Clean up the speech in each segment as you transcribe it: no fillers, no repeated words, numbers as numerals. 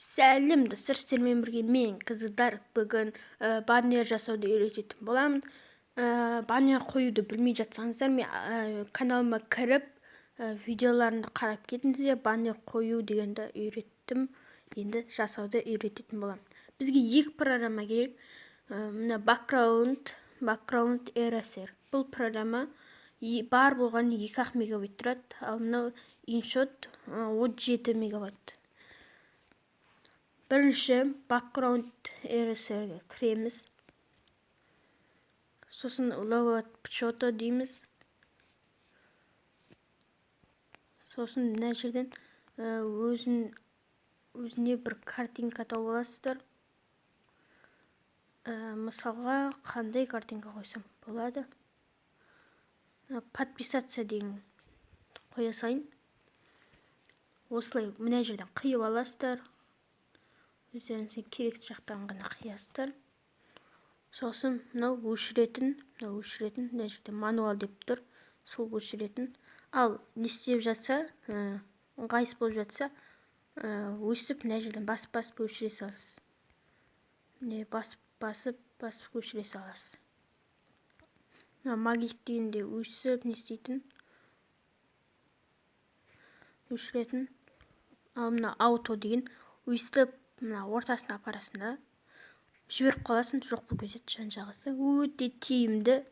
Сәлем достар, сіздермен бірге мен қыздар бүгін баннер жасауды үйрететін боламын. Баннер қоюды білмей жатсаңыздар, мен каналыма кіріп видеоларымды қарап кетіңіздер. Баннер қою дегенді үйреттім, енді жасауды үйрететін боламын. Бізге екі программа керек. Мына background eraser. Бұл программа бар болған 2 мегабайт тұрады, ал мынау InShot 37 мегабайт. Бірінші background eraserге кіреміз. Сосын load photo дейміз. Сосын мына жерден өзіне бір картинка тауып аласыздар. Мысалға, қандай картинка қойсам болады? Подписаться деген қоя салайын. Осылай мына жерден қиып аласыздар. Өздеріңізге керекті жақтарын ғана қиясыздар. Сосын мынау өшіретін, мына жерде мануал деп тұр, сол өшіретін. Ал не істеп жатса, ыңғайсыз болып жатса, өстіп мына жерден басып өшіре саласыз. Басып өшіре саласыз. Магнит дегенде өсіп не істейтін, өшіретін. Ал мына ауто деген өстіп мына ортасына апарасында жіберіп қаласын, жоқ болып кетеді жан-жағысы. Өте тиімді.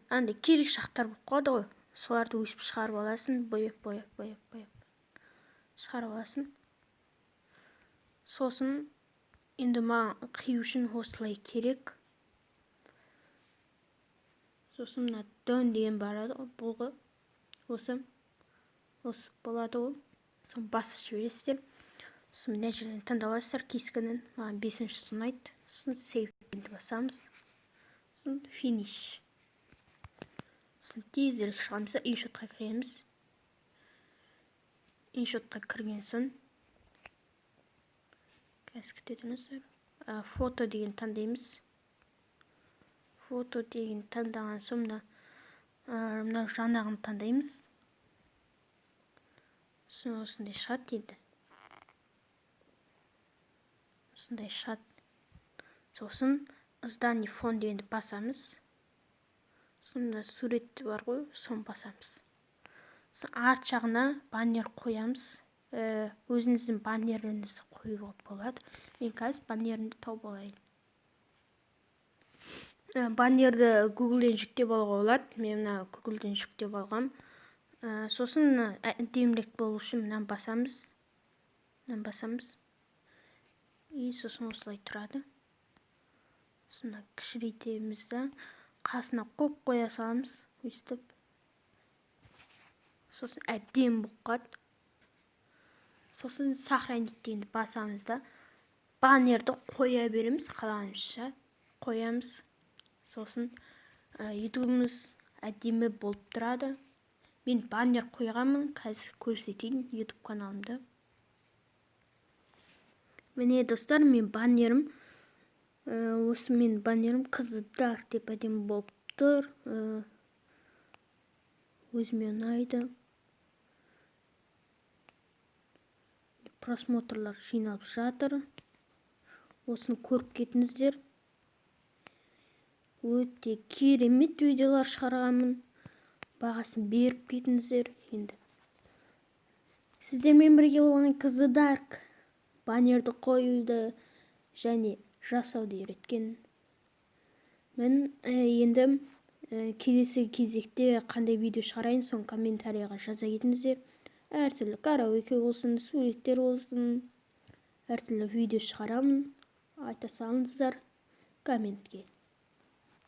Андай керек шақтар болып қалады ғой. Соларды өсіп шығарып аласын, бояп шығарып аласын. Сосын енді маған қию үшін осылай керек. Сосын мына done деген барады ғой, бұл осы болады ғой. Соны басып жібересіздер. Сосын мына жерден таңдап аласыздар кескінін. Маған 5-шісі ұнайды. Сосын save дегенді басамыз. Сосын finish. Сосын тезірек шығамыз, InShotқа кіреміз. InShotқа кірген соң қазір күтетіңіздер. Фото деген таңдаймыз. Фото деген таңдаған соң мына жанағын таңдаймыз. Сосын осындай шығады енді. Осындай шығады. Сосын здание фон дегенді басамыз. Сонда сурет бар ғой, соны басамыз. Арт жағына баннер қоямыз. Өзіңіздің баннеріңізді қоюға болады. Мен қазір баннерімді тауып алайын. Баннерді Google-ден жүктеп алуға болады. Мен Google-ден жүктеп алғам. Сосын әдемірек болу үшін мынаны басамыз. И сосын осылай тұрады. Сосын кішірейтеміз да, қасына қоя саламыз, өстіп. Сосын әдем болып қалады. Сосын сохранить дегенді басамыз да, баннерді қоя береміз, қалағанымызша қоямыз. Сосын YouTube'ымыз әдемі болып тұрады. Мен баннер қойғанмын, қазір көрсетейін YouTube каналымды. Міне достар, мен баннерім, осы мен баннерім қыздар деп әдемі болып тұр. Өзіме ұнайды. Просмотрлар жиналып жатыр. Осыны көріп кетіңіздер. Өте керемет видеолар шығарғанмын. Бағасын беріп кетіңіздер. Енді сіздермен бірге болған қыздар баннерді қоюды және жасауды үйреткен. Мен енді келесі кезекте қандай видео шығарайын, соны комментарияға жаза кетіңіздер. Әртүрлі караоке болсын, суреттер болсын, әртүрлі видео шығарамын. Айта салыңыздар комментке.